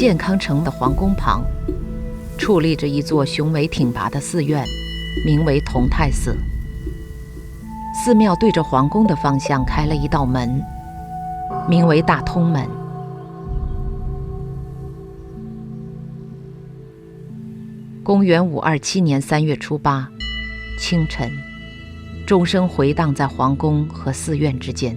健康城的皇宫旁，矗立着一座雄伟挺拔的寺院，名为同泰寺。寺庙对着皇宫的方向开了一道门，名为大通门。公元527年3月初8，清晨，钟声回荡在皇宫和寺院之间。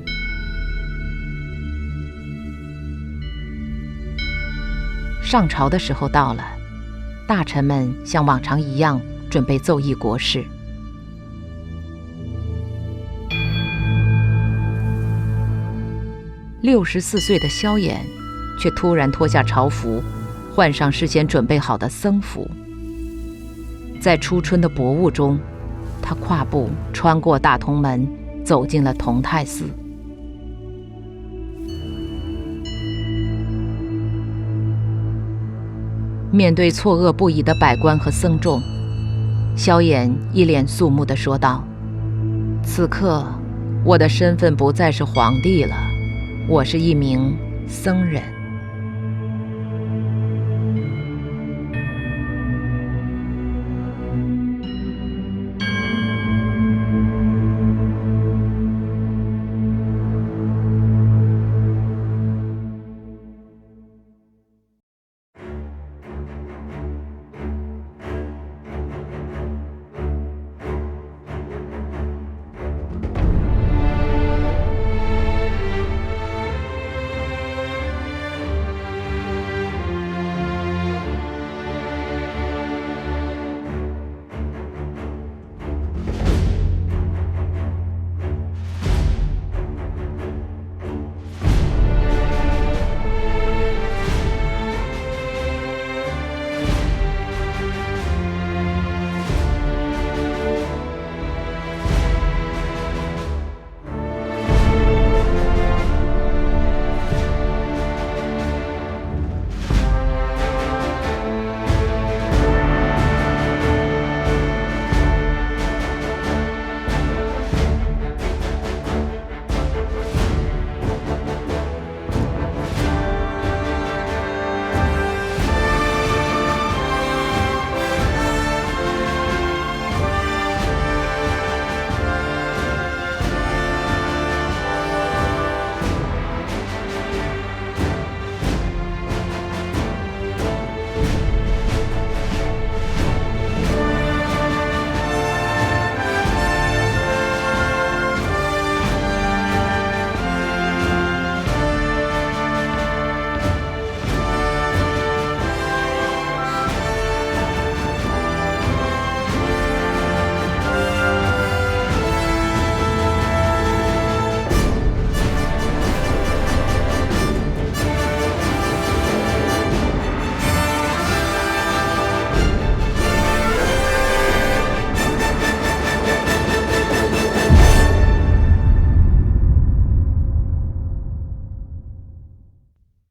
上朝的时候到了，大臣们像往常一样准备奏议国事。64岁的萧衍却突然脱下朝服，换上事先准备好的僧服。在初春的薄雾中，他跨步穿过大通门，走进了同泰寺。面对错愕不已的百官和僧众，萧衍一脸肃穆地说道：“此刻，我的身份不再是皇帝了，我是一名僧人。”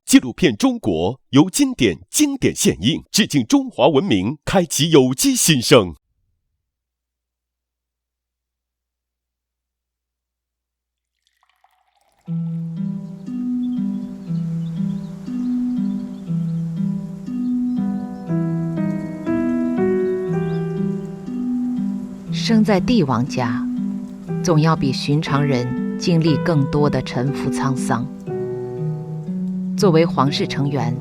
纪录片《中国》由经典献映，致敬中华文明，开启有机新生。生在帝王家，总要比寻常人经历更多的沉浮沧桑。作为皇室成员，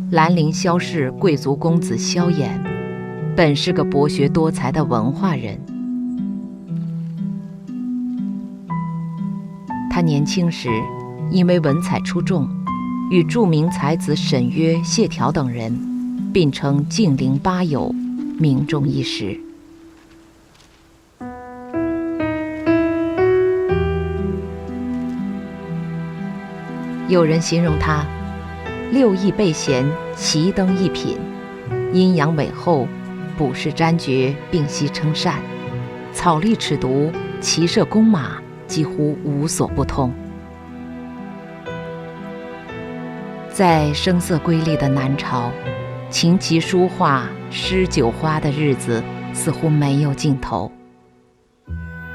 兰陵萧氏贵族公子萧衍本是个博学多才的文化人。他年轻时因为文采出众，与著名才子沈约、谢条等人并称晋陵八友，名重一时。有人形容他六艺备贤，奇登一品，阴阳伟厚，卜筮占诀，并悉称善，草隶尺牍，骑射弓马，几乎无所不通。在声色瑰丽的南朝，琴棋书画、诗酒花的日子似乎没有尽头，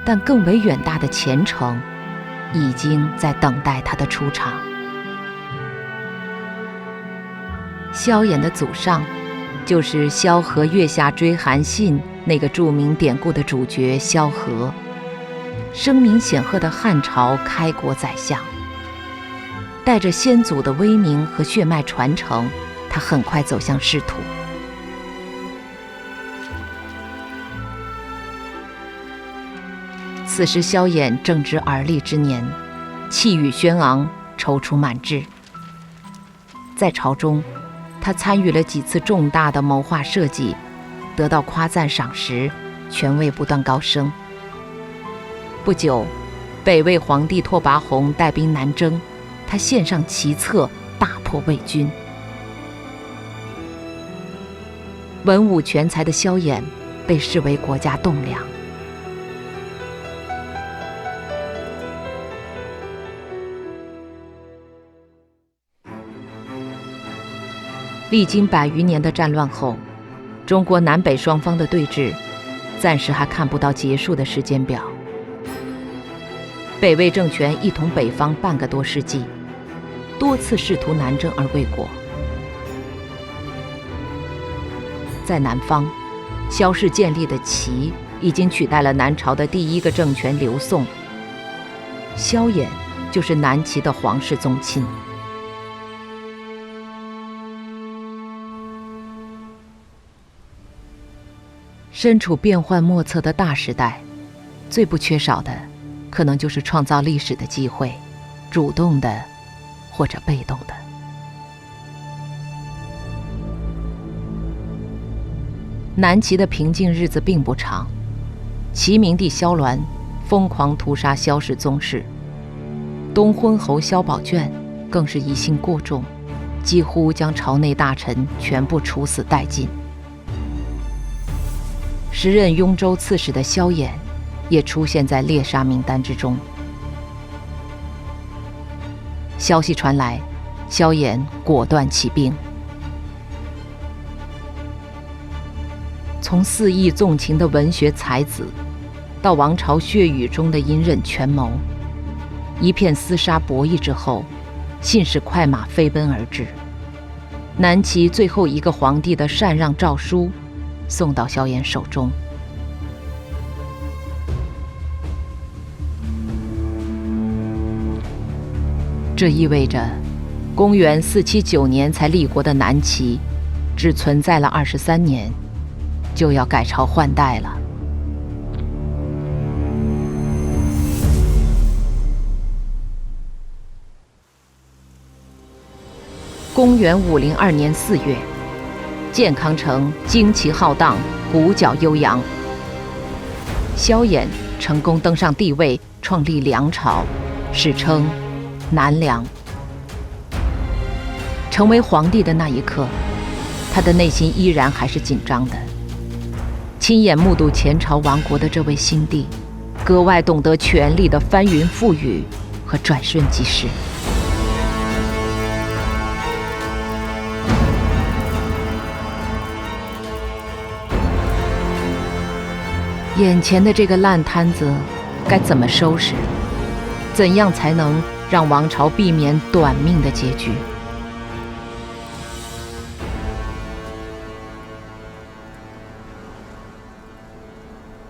但更为远大的前程已经在等待他的出场。萧衍的祖上就是萧何月下追韩信那个著名典故的主角萧何，声名显赫的汉朝开国宰相。带着先祖的威名和血脉传承，他很快走向仕途。此时萧衍正值而立之年，气宇轩昂，踌躇满志。在朝中，他参与了几次重大的谋划设计，得到夸赞赏识，权位不断高升。不久，北魏皇帝拓跋宏带兵南征，他献上奇策，大破魏军。文武全才的萧衍被视为国家栋梁。历经100余年的战乱后，中国南北双方的对峙暂时还看不到结束的时间表。北魏政权一统北方半个多世纪，多次试图南征而未果。在南方，萧氏建立的齐已经取代了南朝的第一个政权刘宋，萧衍就是南齐的皇室宗亲。身处变幻莫测的大时代，最不缺少的可能就是创造历史的机会，主动的或者被动的。南齐的平静日子并不长，齐明帝萧鸾疯狂屠杀萧氏宗室，东昏侯萧宝卷更是疑心过重，几乎将朝内大臣全部处死殆尽。时任雍州刺史的萧衍也出现在猎杀名单之中。消息传来，萧衍果断起兵。从肆意纵情的文学才子，到王朝血雨中的隐忍权谋，一片厮杀博弈之后，信使快马飞奔而至。南齐最后一个皇帝的禅让诏书送到萧衍手中。这意味着，公元479年才立国的南齐，只存在了23年，就要改朝换代了。公元502年4月，建康城旌旗浩荡，鼓角悠扬。萧衍成功登上帝位，创立梁朝，史称南梁。成为皇帝的那一刻，他的内心依然还是紧张的。亲眼目睹前朝亡国的这位新帝，格外懂得权力的翻云覆雨和转瞬即逝。眼前的这个烂摊子该怎么收拾？怎样才能让王朝避免短命的结局？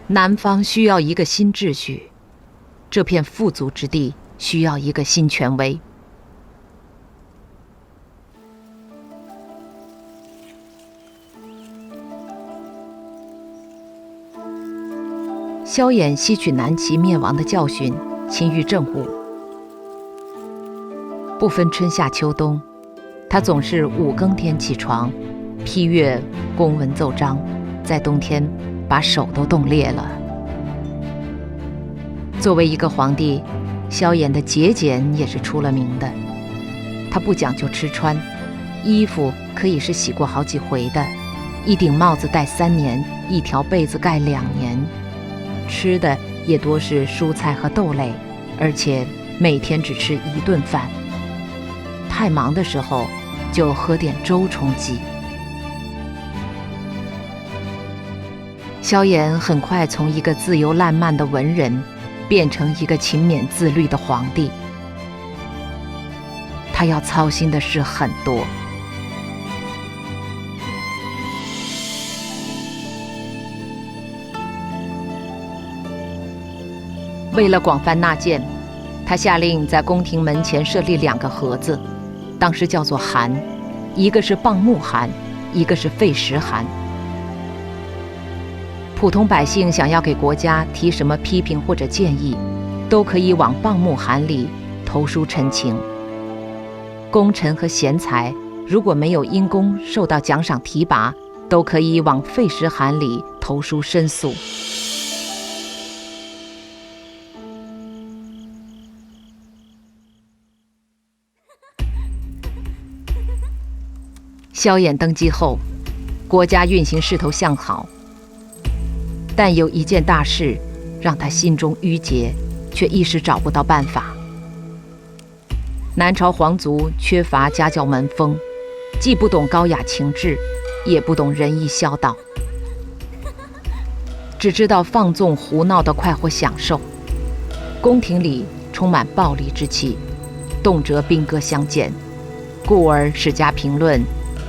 南方需要一个新秩序，这片富足之地需要一个新权威。萧衍吸取南齐灭亡的教训，亲御政务。不分春夏秋冬，他总是5更天起床，批阅公文奏章，在冬天把手都冻裂了。作为一个皇帝，萧衍的节俭也是出了名的。他不讲究吃穿，衣服可以是洗过好几回的，一顶帽子戴3年，一条被子盖2年。吃的也多是蔬菜和豆类，而且每天只吃1顿饭。太忙的时候就喝点粥充饥。萧衍很快从一个自由烂漫的文人变成一个勤勉自律的皇帝。他要操心的事很多，为了广泛纳谏，他下令在宫廷门前设立2个盒子，当时叫做函，一个是蚌木函，一个是废石函。普通百姓想要给国家提什么批评或者建议，都可以往蚌木函里投书陈情。功臣和贤才如果没有因功受到奖赏提拔，都可以往废石函里投书申诉。萧衍登基后，国家运行势头向好，但有一件大事让他心中郁结，却一时找不到办法。南朝皇族缺乏家教门风，既不懂高雅情志，也不懂仁义孝道，只知道放纵胡闹的快活享受。宫廷里充满暴力之气，动辄兵戈相见，故而史家评论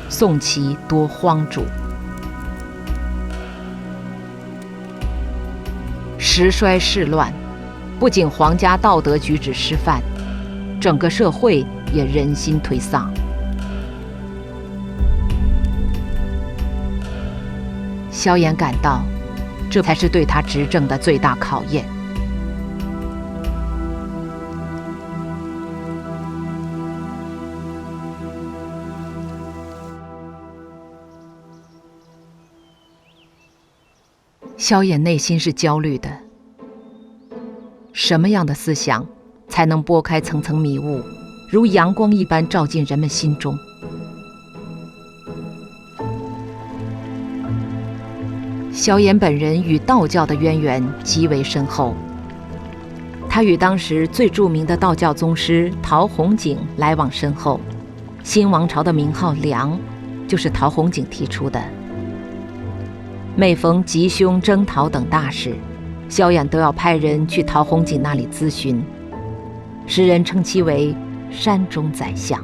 宋齐多荒主。时衰势乱，不仅皇家道德举止失范，整个社会也人心颓丧。萧衍感到，这才是对他执政的最大考验。萧衍内心是焦虑的，什么样的思想才能拨开层层迷雾，如阳光一般照进人们心中？萧衍本人与道教的渊源极为深厚，他与当时最著名的道教宗师陶弘景来往深厚，新王朝的名号梁就是陶弘景提出的。每逢吉凶征讨等大事，萧衍都要派人去陶弘景那里咨询，时人称其为山中宰相。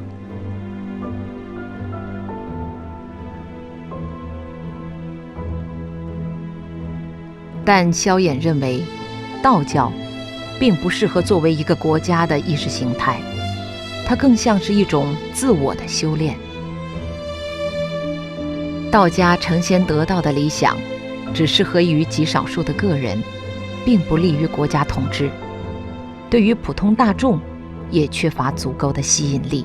但萧衍认为，道教并不适合作为一个国家的意识形态，它更像是一种自我的修炼。道家成仙得道的理想，只适合于极少数的个人，并不利于国家统治，对于普通大众也缺乏足够的吸引力。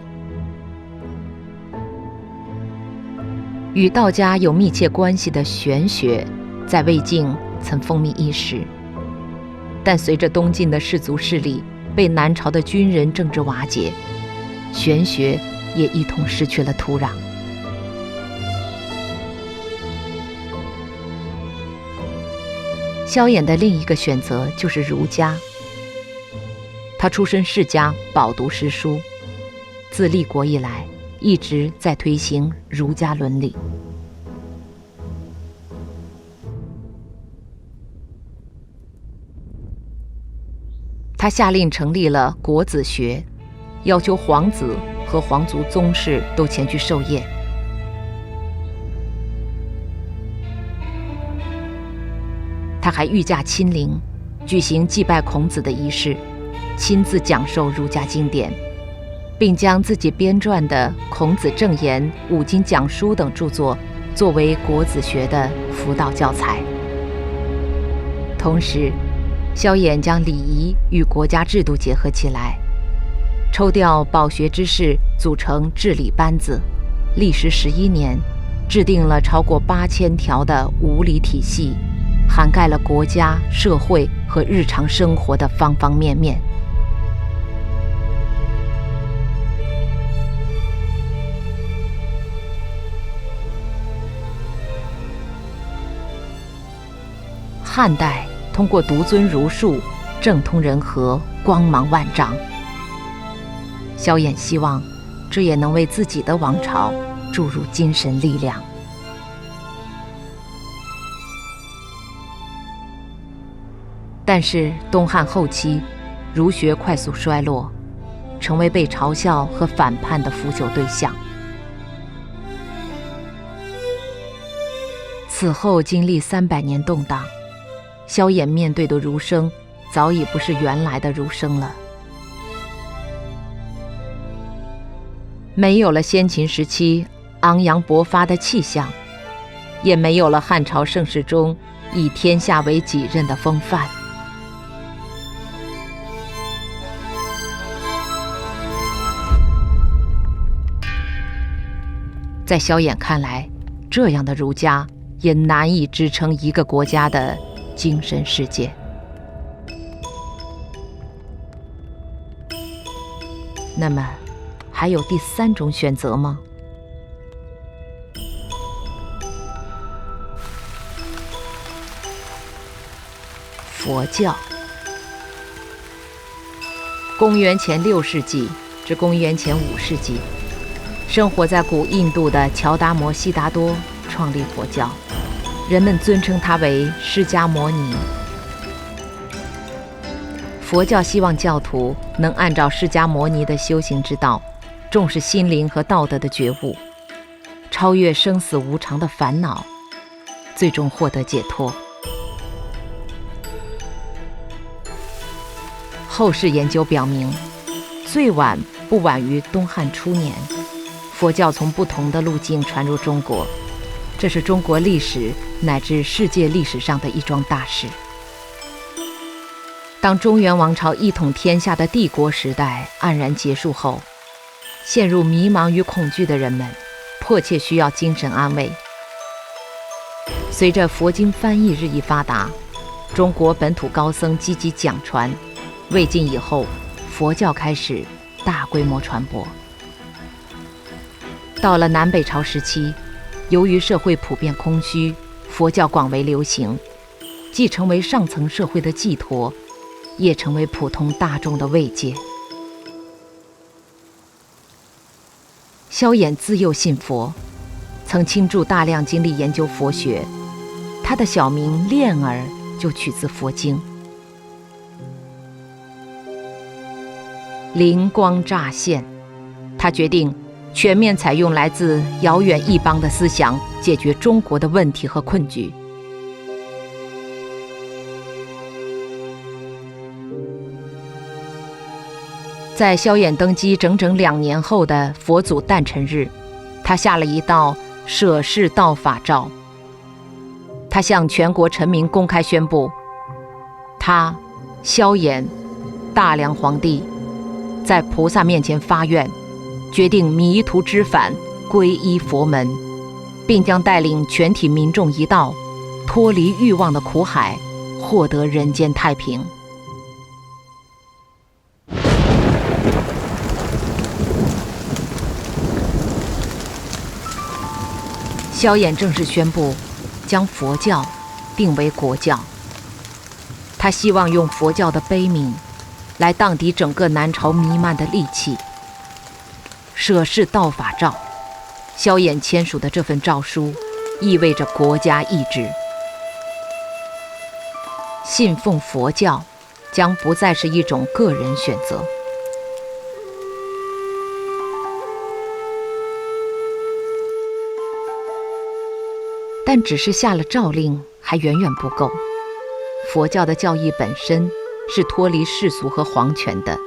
与道家有密切关系的玄学，在魏晋曾风靡一时，但随着东晋的氏族势力被南朝的军人政治瓦解，玄学也一同失去了土壤。萧衍的另一个选择就是儒家。他出身世家，饱读诗书，自立国以来一直在推行儒家伦理。他下令成立了国子学，要求皇子和皇族宗室都前去授业。他还御驾亲临，举行祭拜孔子的仪式，亲自讲授儒家经典，并将自己编撰的《孔子正言》《五经讲书》等著作作为国子学的辅导教材。同时，萧衍将礼仪与国家制度结合起来，抽调饱学之士组成治理班子，历时11年，制定了超过8000条的五礼体系，涵盖了国家、社会和日常生活的方方面面。汉代通过独尊儒术，政通人和，光芒万丈。萧衍希望这也能为自己的王朝注入精神力量。但是东汉后期，儒学快速衰落，成为被嘲笑和反叛的腐朽对象。此后经历300年动荡，萧衍面对的儒生早已不是原来的儒生了。没有了先秦时期昂扬勃发的气象，也没有了汉朝盛世中以天下为己任的风范。在萧衍看来，这样的儒家也难以支撑一个国家的精神世界。那么，还有第三种选择吗？佛教。公元前6世纪至公元前5世纪，生活在古印度的乔达摩悉达多创立佛教，人们尊称他为释迦牟尼。佛教希望教徒能按照释迦牟尼的修行之道，重视心灵和道德的觉悟，超越生死无常的烦恼，最终获得解脱。后世研究表明，最晚不晚于东汉初年，佛教从不同的路径传入中国，这是中国历史乃至世界历史上的一桩大事。当中原王朝一统天下的帝国时代黯然结束后，陷入迷茫与恐惧的人们迫切需要精神安慰。随着佛经翻译日益发达，中国本土高僧积极讲传，魏晋以后，佛教开始大规模传播。到了南北朝时期，由于社会普遍空虚，佛教广为流行，既成为上层社会的寄托，也成为普通大众的慰藉。萧衍自幼信佛，曾倾注大量精力研究佛学，他的小名炼儿就取自佛经。灵光乍现，他决定全面采用来自遥远异邦的思想，解决中国的问题和困局。在萧衍登基整整2年后的佛祖诞辰日，他下了一道舍世道法诏。他向全国臣民公开宣布，他萧衍大梁皇帝在菩萨面前发愿，决定迷途知返，皈依佛门，并将带领全体民众一道脱离欲望的苦海，获得人间太平。萧衍正式宣布将佛教定为国教。他希望用佛教的悲悯来荡涤整个南朝弥漫的戾气。舍世道法诏，萧衍签署的这份诏书意味着国家意志。信奉佛教将不再是一种个人选择。但只是下了诏令还远远不够。佛教的教义本身是脱离世俗和皇权的，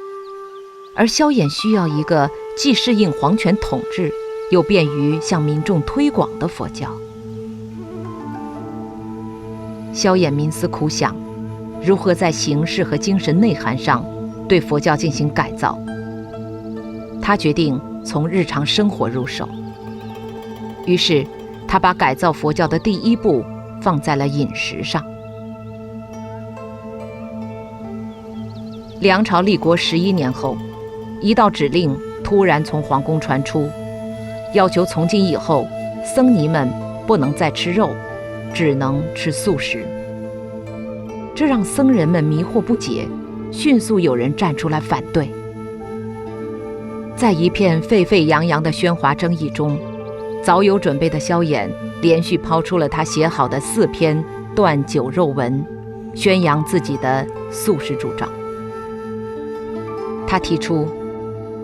而萧衍需要一个既适应皇权统治，又便于向民众推广的佛教。萧衍冥思苦想，如何在形式和精神内涵上对佛教进行改造。他决定从日常生活入手，于是他把改造佛教的第一步放在了饮食上。梁朝立国11年后，一道指令突然从皇宫传出，要求从今以后僧尼们不能再吃肉，只能吃素食。这让僧人们迷惑不解，迅速有人站出来反对。在一片沸沸扬扬的喧哗争议中，早有准备的萧衍连续抛出了他写好的4篇断酒肉文，宣扬自己的素食主张。他提出，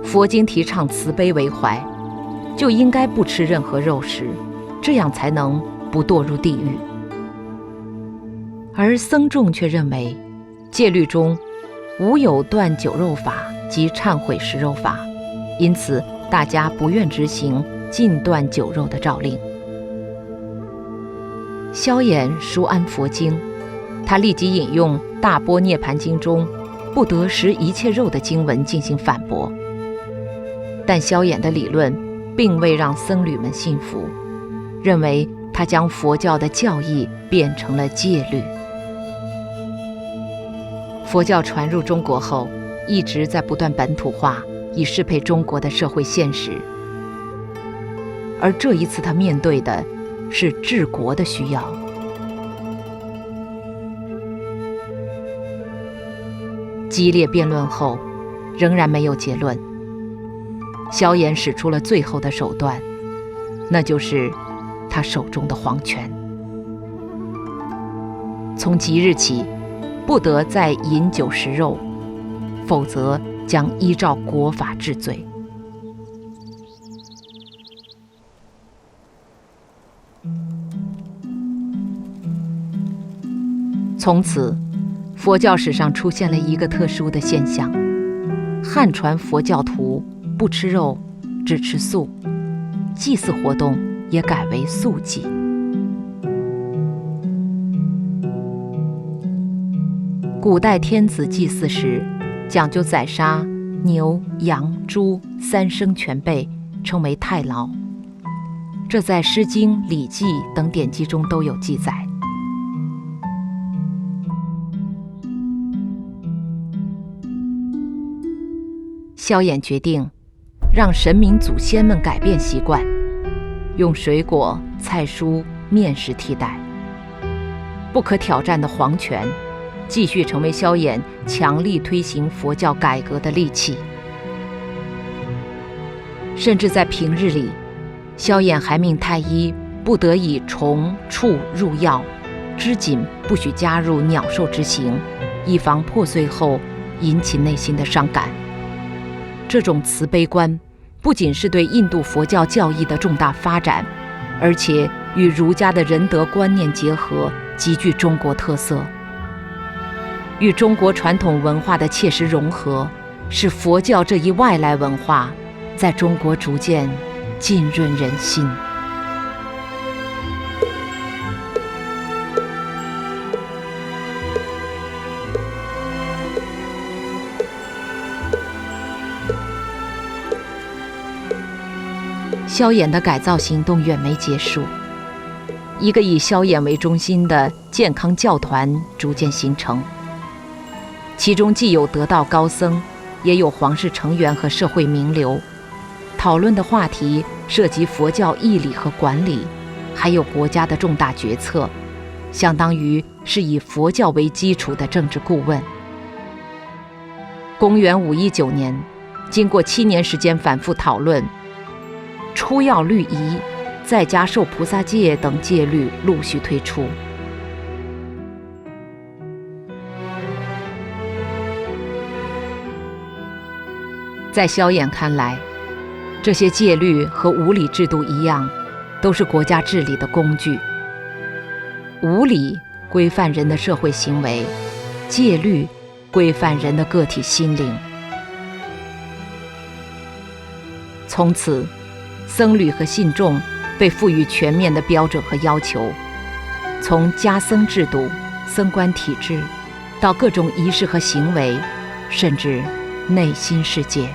佛经提倡慈悲为怀，就应该不吃任何肉食，这样才能不堕入地狱。而僧众却认为，戒律中无有断酒肉法及忏悔食肉法，因此大家不愿执行禁断酒肉的诏令。萧衍熟谙佛经，他立即引用《大般涅盘经》中不得食一切肉的经文进行反驳，但萧衍的理论并未让僧侣们信服，认为他将佛教的教义变成了戒律。佛教传入中国后，一直在不断本土化，以适配中国的社会现实。而这一次他面对的是治国的需要。激烈辩论后，仍然没有结论。萧衍使出了最后的手段，那就是他手中的皇权。从即日起，不得再饮酒食肉，否则将依照国法治罪。从此，佛教史上出现了一个特殊的现象：汉传佛教徒不吃肉，只吃素，祭祀活动也改为素祭。古代天子祭祀时，讲究宰杀牛、羊、猪三牲全备，称为太牢。这在《诗经》《礼记》等典籍中都有记载。萧衍决定让神明祖先们改变习惯，用水果、菜蔬、面食替代。不可挑战的皇权继续成为萧衍强力推行佛教改革的利器。甚至在平日里，萧衍还命太医不得以虫、畜入药，织锦不许加入鸟兽之形，以防破碎后引起内心的伤感。这种慈悲观不仅是对印度佛教教义的重大发展，而且与儒家的仁德观念结合，极具中国特色。与中国传统文化的切实融合，使佛教这一外来文化在中国逐渐浸润人心。萧衍的改造行动远没结束，一个以萧衍为中心的健康教团逐渐形成，其中既有得道高僧，也有皇室成员和社会名流。讨论的话题涉及佛教义理和管理，还有国家的重大决策，相当于是以佛教为基础的政治顾问。公元519年，经过7年时间反复讨论，出药律仪、在家受菩萨戒等戒律陆续推出。在萧衍看来，这些戒律和无礼制度一样，都是国家治理的工具。无礼规范人的社会行为，戒律规范人的个体心灵。从此，僧侣和信众被赋予全面的标准和要求，从家僧制度、僧官体制，到各种仪式和行为，甚至内心世界。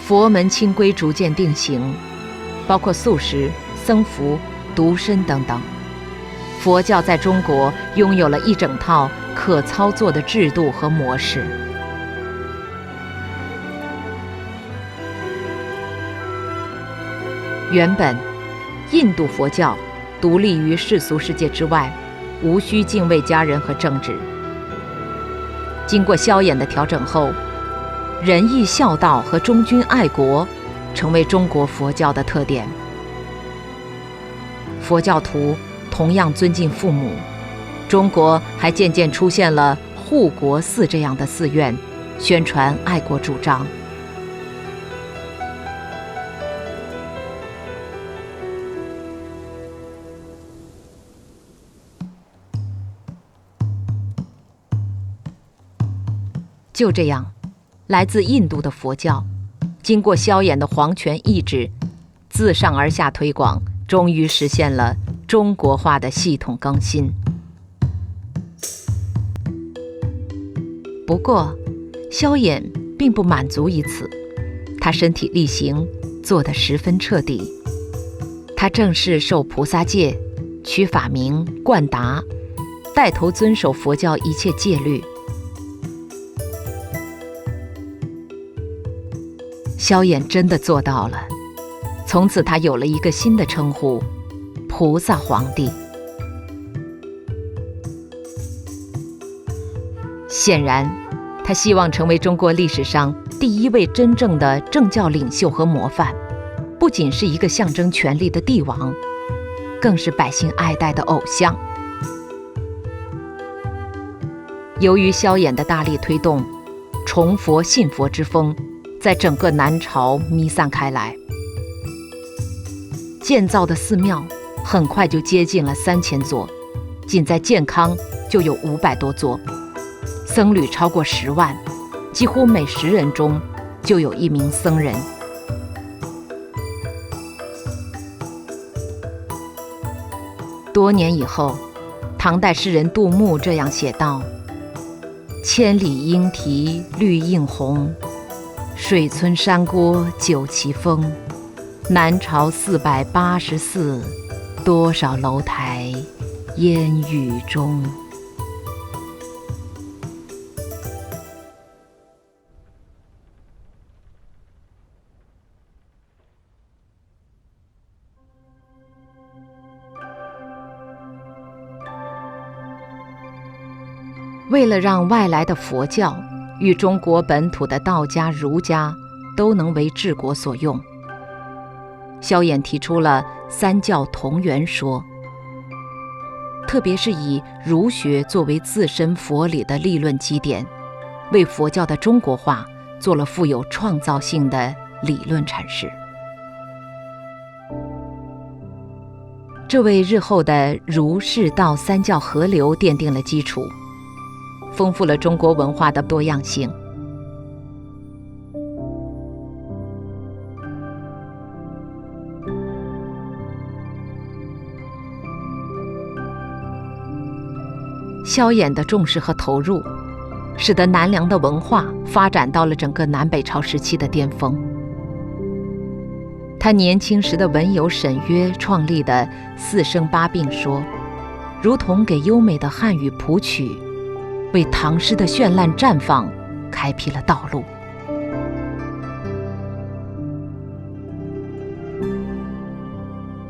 佛门清规逐渐定型，包括素食、僧服、独身等等。佛教在中国拥有了一整套可操作的制度和模式。原本，印度佛教独立于世俗世界之外，无需敬畏家人和政治。经过萧衍的调整后，仁义孝道和忠君爱国成为中国佛教的特点。佛教徒同样尊敬父母，中国还渐渐出现了护国寺这样的寺院，宣传爱国主张。就这样，来自印度的佛教，经过萧衍的皇权意志，自上而下推广，终于实现了中国化的系统更新。不过，萧衍并不满足于此，他身体力行，做得十分彻底。他正式受菩萨戒，取法名冠达，带头遵守佛教一切戒律。萧衍真的做到了，从此他有了一个新的称呼——菩萨皇帝。显然，他希望成为中国历史上第一位真正的政教领袖和模范，不仅是一个象征权力的帝王，更是百姓爱戴的偶像。由于萧衍的大力推动，崇佛信佛之风在整个南朝弥散开来，建造的寺庙很快就接近了3000座，仅在建康就有500多座，僧侣超过10万，几乎每10人中就有1名僧人。多年以后，唐代诗人杜牧这样写道：千里莺啼绿映红，水村山郭酒旗风。南朝484，多少楼台烟雨中。为了让外来的佛教与中国本土的道家、儒家都能为治国所用，萧衍提出了三教同源说，特别是以儒学作为自身佛理的立论基点，为佛教的中国化做了富有创造性的理论阐释。这为日后的儒释道三教合流奠定了基础，丰富了中国文化的多样性。萧衍的重视和投入，使得南梁的文化发展到了整个南北朝时期的巅峰。他年轻时的文友沈约创立的四声八并说，如同给优美的汉语谱曲，为唐诗的绚烂绽放开辟了道路。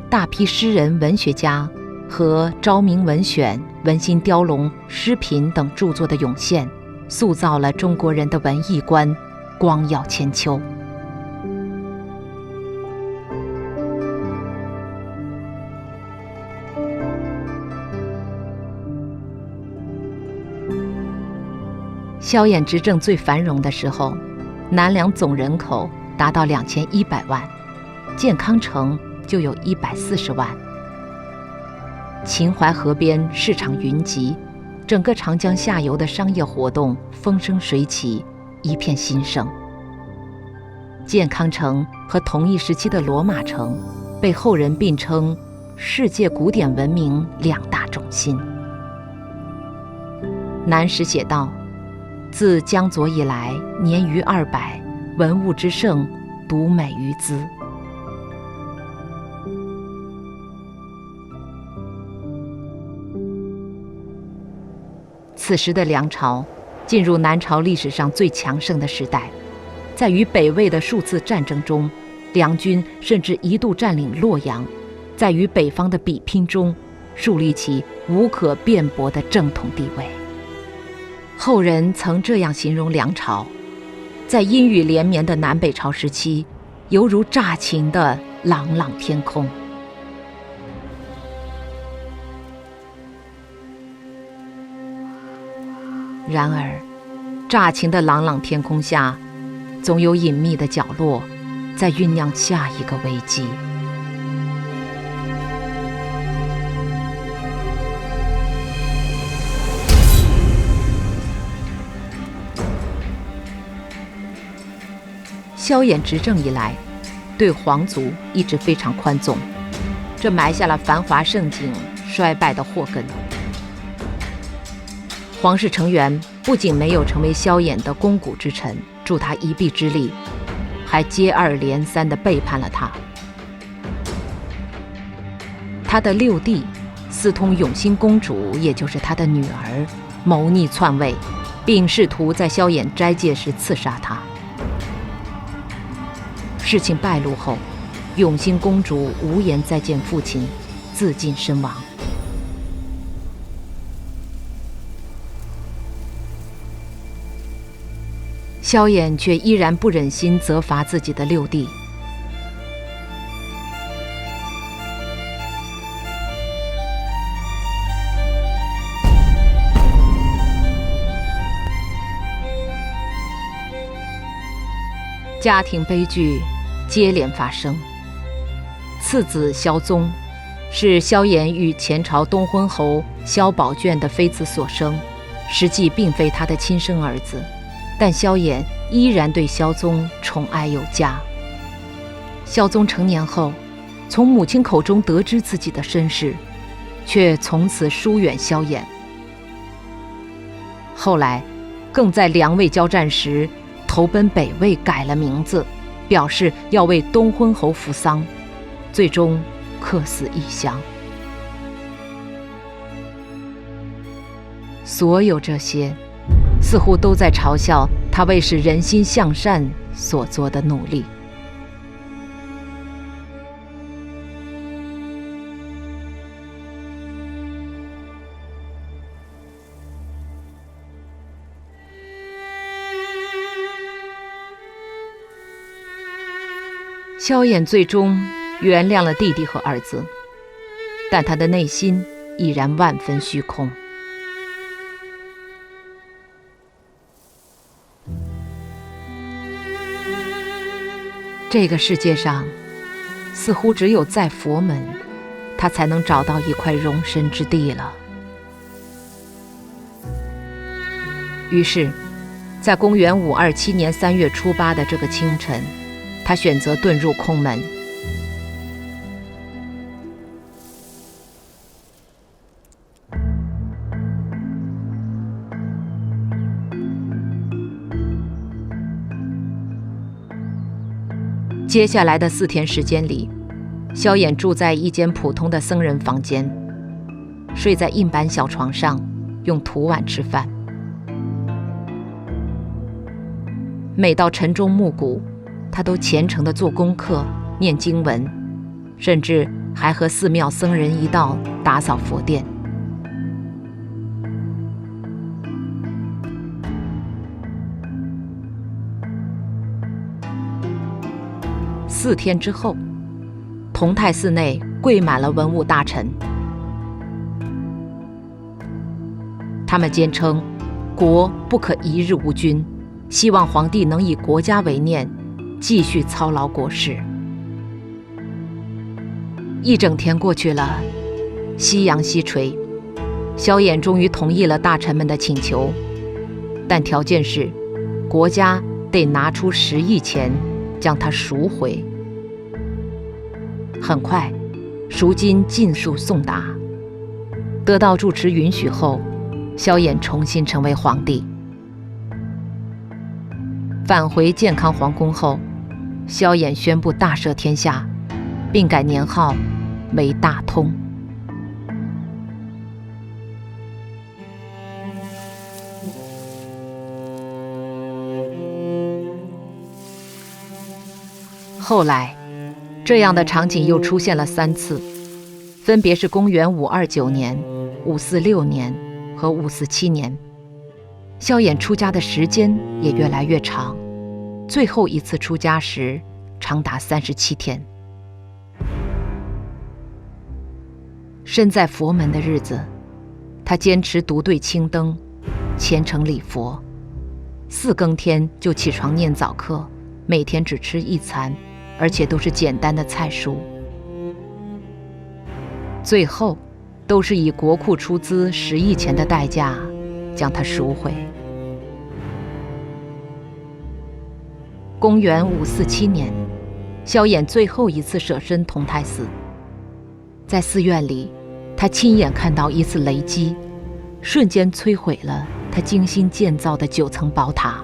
大批诗人、文学家和《昭明文选》《文心雕龙》《诗品》等著作的涌现，塑造了中国人的文艺观，光耀千秋。萧衍执政最繁荣的时候，南梁总人口达到2100万，建康城就有140万。秦淮河边市场云集，整个长江下游的商业活动风生水起，一片兴盛。建康城和同一时期的罗马城被后人并称世界古典文明两大中心。南史写道，自江左以来，年逾200，文物之盛，独美于兹。此时的梁朝进入南朝历史上最强盛的时代，在与北魏的数次战争中，梁军甚至一度占领洛阳，在与北方的比拼中树立起无可辩驳的正统地位。后人曾这样形容梁朝，在阴雨连绵的南北朝时期，犹如乍晴的朗朗天空。然而，乍晴的朗朗天空下，总有隐秘的角落在酝酿下一个危机。萧衍执政以来，对皇族一直非常宽纵，这埋下了繁华盛景衰败的祸根。皇室成员不仅没有成为萧衍的肱骨之臣，助他一臂之力，还接二连三地背叛了他。他的六弟私通永兴公主，也就是他的女儿，谋逆篡位，并试图在萧衍斋戒时刺杀他。事情败露后，永兴公主无颜再见父亲，自尽身亡。萧衍却依然不忍心责罚自己的六弟。家庭悲剧接连发生。次子萧宗是萧衍与前朝东昏侯萧宝卷的妃子所生，实际并非他的亲生儿子，但萧衍依然对萧宗宠爱有加。萧宗成年后，从母亲口中得知自己的身世，却从此疏远萧衍。后来更在梁魏交战时投奔北魏，改了名字，表示要为东昏侯扶丧，最终客死异乡。所有这些似乎都在嘲笑他为使人心向善所做的努力。萧衍最终原谅了弟弟和儿子，但他的内心依然万分虚空。这个世界上，似乎只有在佛门，他才能找到一块容身之地了。于是，在公元527年3月初8的这个清晨，他选择遁入空门。接下来的4天时间里，萧衍住在一间普通的僧人房间，睡在硬板小床上，用土碗吃饭。每到晨钟暮鼓，他都虔诚地做功课、念经文，甚至还和寺庙僧人一道打扫佛殿。4天之后，同泰寺内跪满了文武大臣，他们坚称国不可一日无君，希望皇帝能以国家为念，继续操劳国事。一整天过去了，夕阳西垂，萧衍终于同意了大臣们的请求，但条件是国家得拿出10亿钱将它赎回。很快，赎金尽数送达。得到住持允许后，萧衍重新成为皇帝。返回建康皇宫后，萧衍宣布大赦天下，并改年号为大通。后来，这样的场景又出现了3次，分别是公元529年、546年和547年。萧衍出家的时间也越来越长，最后一次出家时长达37天。身在佛门的日子，他坚持独对青灯，虔诚礼佛，4更天就起床念早课，每天只吃1餐，而且都是简单的菜蔬。最后都是以国库出资10亿钱的代价将它赎回。公元547年，萧衍最后一次舍身同泰寺。在寺院里，他亲眼看到一次雷击，瞬间摧毁了他精心建造的9层宝塔。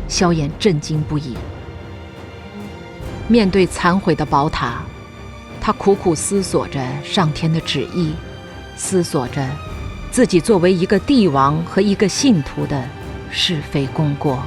萧衍震惊不已。面对残毁的宝塔，他苦苦思索着上天的旨意，思索着自己作为一个帝王和一个信徒的是非功过。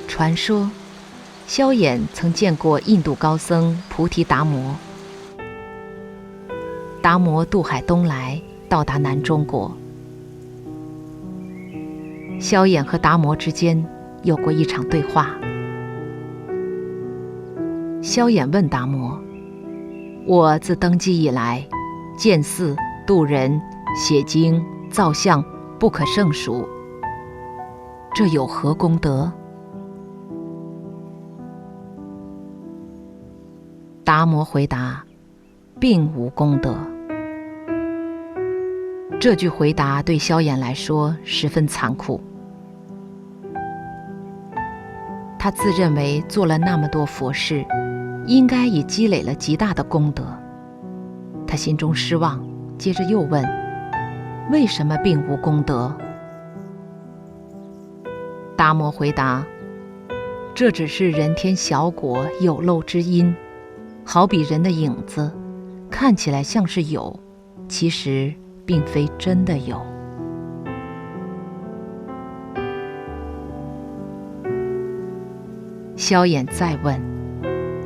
传说，萧衍曾见过印度高僧菩提达摩。达摩渡海东来，到达南中国。萧衍和达摩之间有过一场对话。萧衍问达摩：“我自登基以来，建寺、度人、写经、造像，不可胜数，这有何功德？”达摩回答：“并无功德。”这句回答对萧衍来说十分残酷。他自认为做了那么多佛事，应该已积累了极大的功德。他心中失望，接着又问：“为什么并无功德？”达摩回答：“这只是人天小果有漏之因，好比人的影子，看起来像是有，其实并非真的有。”萧衍再问：“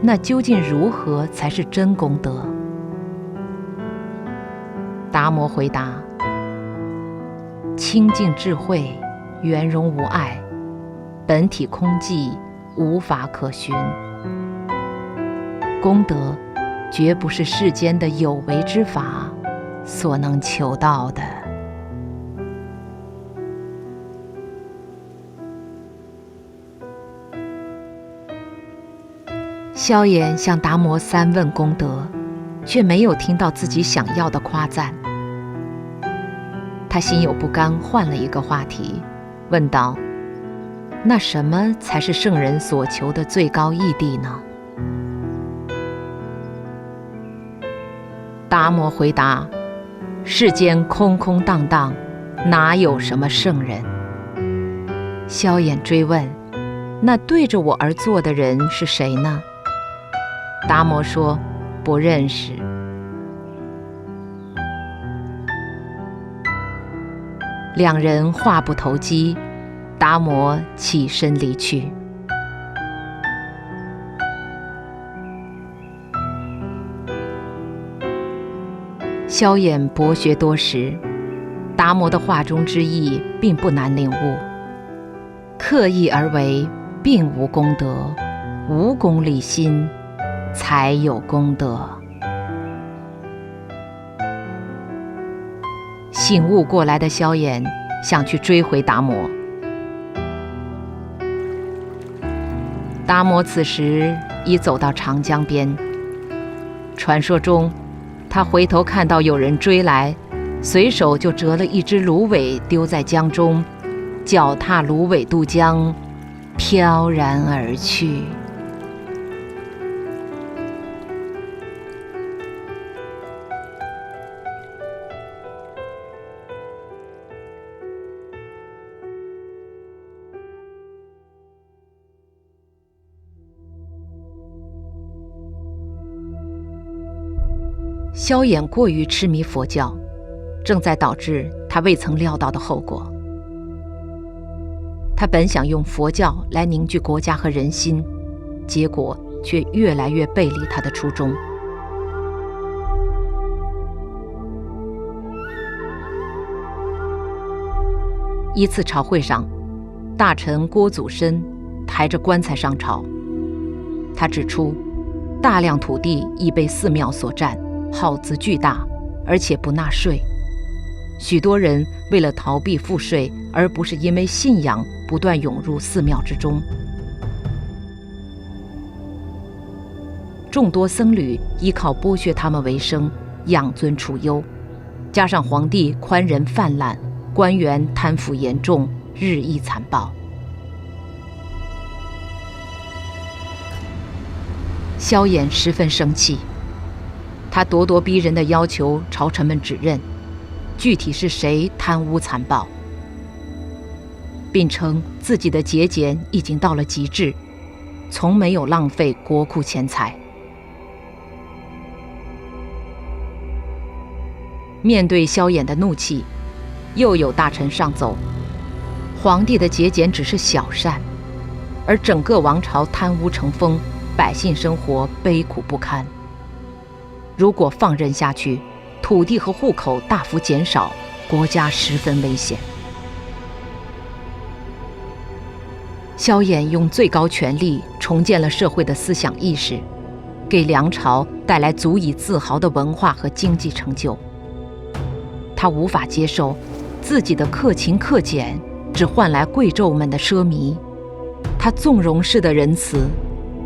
那究竟如何才是真功德？”达摩回答：“清净智慧，圆融无碍，本体空寂，无法可寻。功德绝不是世间的有为之法所能求到的。”萧衍向达摩三问功德，却没有听到自己想要的夸赞。他心有不甘，换了一个话题，问道：“那什么才是圣人所求的最高义谛呢？”达摩回答：“世间空空荡荡，哪有什么圣人？”萧衍追问：“那对着我而坐的人是谁呢？”达摩说：“不认识。”两人话不投机，达摩起身离去。萧衍博学多识，达摩的话中之意并不难领悟。刻意而为，并无功德，无功利心，才有功德。醒悟过来的萧衍想去追回达摩。达摩此时已走到长江边。传说中，他回头看到有人追来，随手就折了一只芦苇丢在江中，脚踏芦苇渡江，飘然而去。萧衍过于痴迷佛教，正在导致他未曾料到的后果。他本想用佛教来凝聚国家和人心，结果却越来越背离他的初衷。一次朝会上，大臣郭祖申抬着棺材上朝。他指出，大量土地已被寺庙所占，耗资巨大，而且不纳税。许多人为了逃避赋税，而不是因为信仰，不断涌入寺庙之中。众多僧侣依靠剥削他们为生，养尊处优，加上皇帝宽仁泛滥，官员贪腐严重，日益残暴。萧衍十分生气，他咄咄逼人地要求朝臣们指认，具体是谁贪污残暴，并称自己的节俭已经到了极致，从没有浪费国库钱财。面对萧衍的怒气，又有大臣上奏，皇帝的节俭只是小善，而整个王朝贪污成风，百姓生活悲苦不堪。如果放任下去，土地和户口大幅减少，国家十分危险。萧衍用最高权力重建了社会的思想意识，给梁朝带来足以自豪的文化和经济成就。他无法接受自己的克勤克俭只换来贵胄们的奢靡，他纵容式的仁慈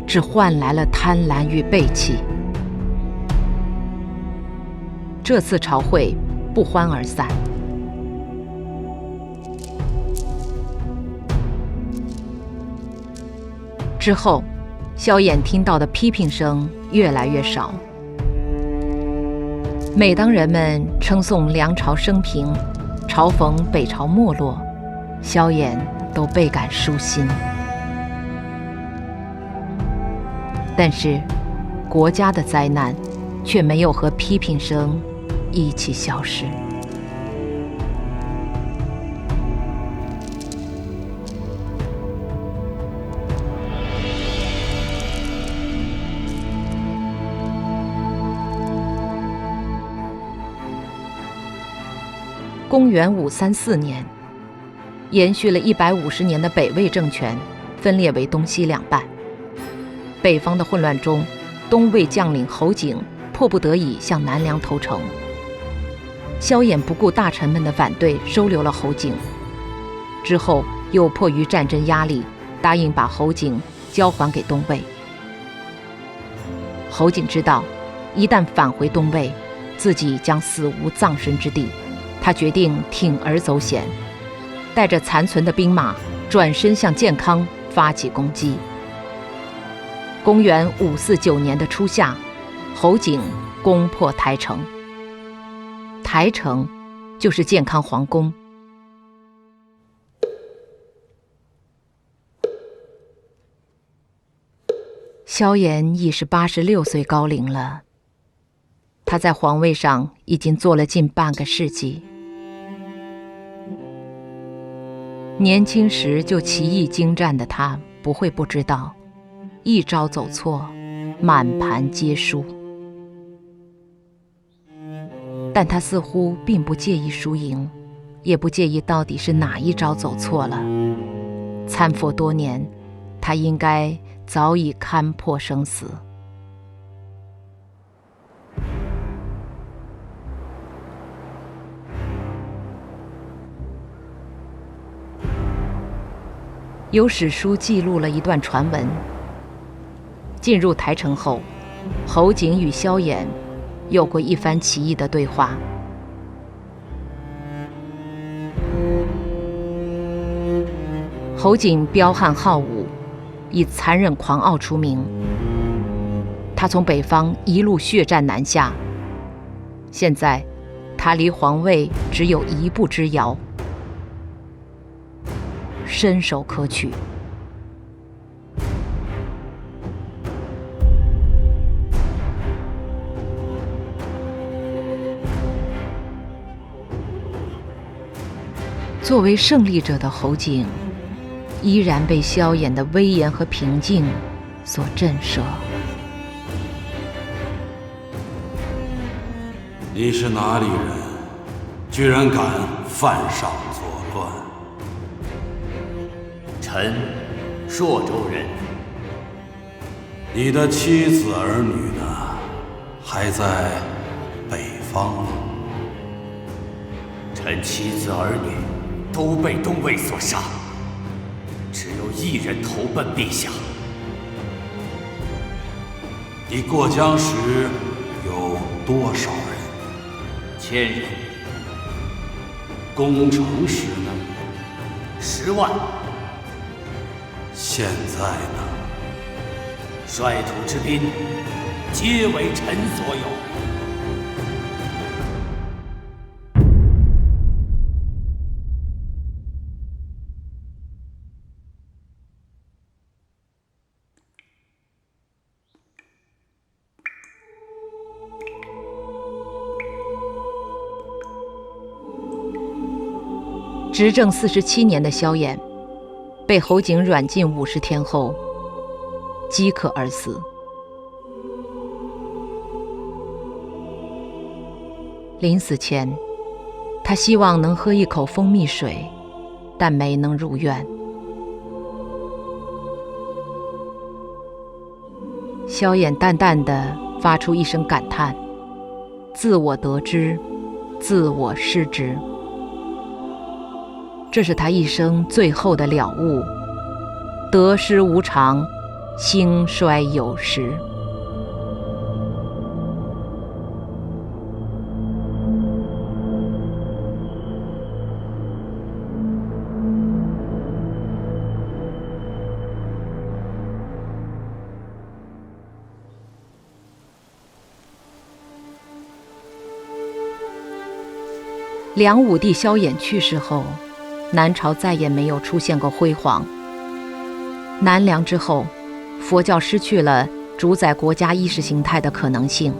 只换来了贪婪与背弃。这次朝会不欢而散。之后，萧衍听到的批评声越来越少。每当人们称颂梁朝升平，嘲讽北朝没落，萧衍都倍感舒心。但是，国家的灾难却没有和批评声一起消失。公元534年，延续了150年的北魏政权分裂为东西两半。北方的混乱中，东魏将领侯景迫不得已向南梁投诚。萧衍不顾大臣们的反对，收留了侯景。之后又迫于战争压力，答应把侯景交还给东魏。侯景知道，一旦返回东魏，自己将死无葬身之地。他决定铤而走险，带着残存的兵马转身向建康发起攻击。公元549年的初夏，侯景攻破台城。台城就是建康皇宫。萧衍已是86岁高龄了，他在皇位上已经坐了近半个世纪。年轻时就棋艺精湛的他，不会不知道，一招走错，满盘皆输。但他似乎并不介意输赢，也不介意到底是哪一招走错了。参佛多年，他应该早已看破生死。有史书记录了一段传闻：进入台城后，侯景与萧衍有过一番奇异的对话。侯景彪悍好武，以残忍狂傲出名。他从北方一路血战南下，现在他离皇位只有一步之遥，伸手可取。作为胜利者的侯景，依然被萧衍的威严和平静所震慑。你是哪里人？居然敢犯上作乱！臣朔州人。你的妻子儿女呢？还在北方吗？臣妻子儿女都被东魏所杀，只有一人投奔陛下。你过江时有多少人1000人。攻城时呢10万。现在呢率土之滨，皆为臣所有。执政47年的萧衍，被侯景软禁50天后，饥渴而死。临死前，他希望能喝一口蜂蜜水，但没能如愿。萧衍淡淡地发出一声感叹：自我得之，自我失之。这是他一生最后的了悟，得失无常，兴衰有时。梁武帝萧衍去世后，南朝再也没有出现过辉煌。南梁之后，佛教失去了主宰国家意识形态的可能性，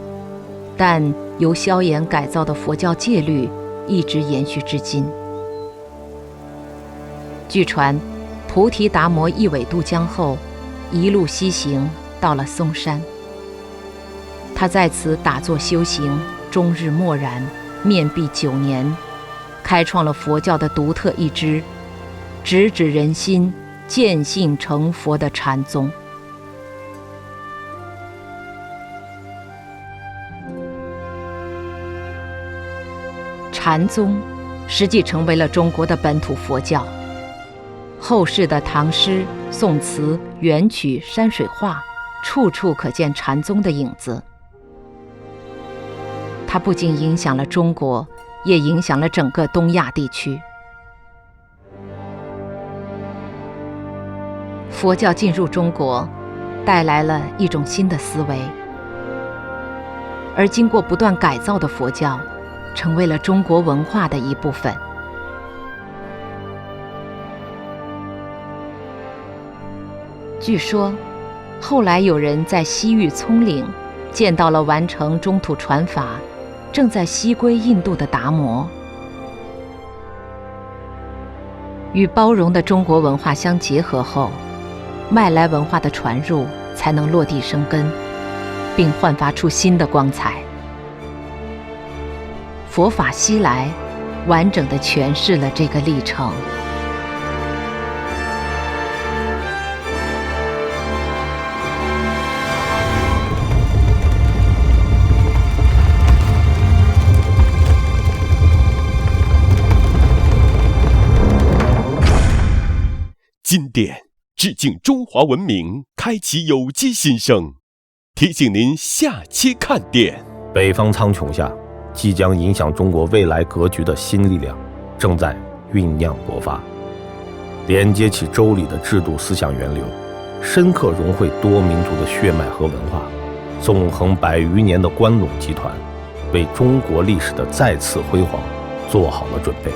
但由萧衍改造的佛教戒律一直延续至今。据传，菩提达摩一苇渡江后，一路西行到了嵩山，他在此打坐修行，终日默然，面壁9年，开创了佛教的独特一支，直指人心、见性成佛的禅宗。禅宗实际成为了中国的本土佛教。后世的唐诗、宋词、元曲、山水画，处处可见禅宗的影子。它不仅影响了中国，也影响了整个东亚地区。佛教进入中国，带来了一种新的思维，而经过不断改造的佛教，成为了中国文化的一部分。据说，后来有人在西域葱岭见到了完成中土传法、正在西归印度的达摩。与包容的中国文化相结合后，外来文化的传入才能落地生根，并焕发出新的光彩。佛法西来，完整地诠释了这个历程。经典致敬中华文明，开启有机新生。提醒您下期看点：北方苍穹下，即将影响中国未来格局的新力量正在酝酿勃发，连接起周礼的制度思想源流，深刻融汇多民族的血脉和文化，纵横100余年的关陇集团，为中国历史的再次辉煌做好了准备。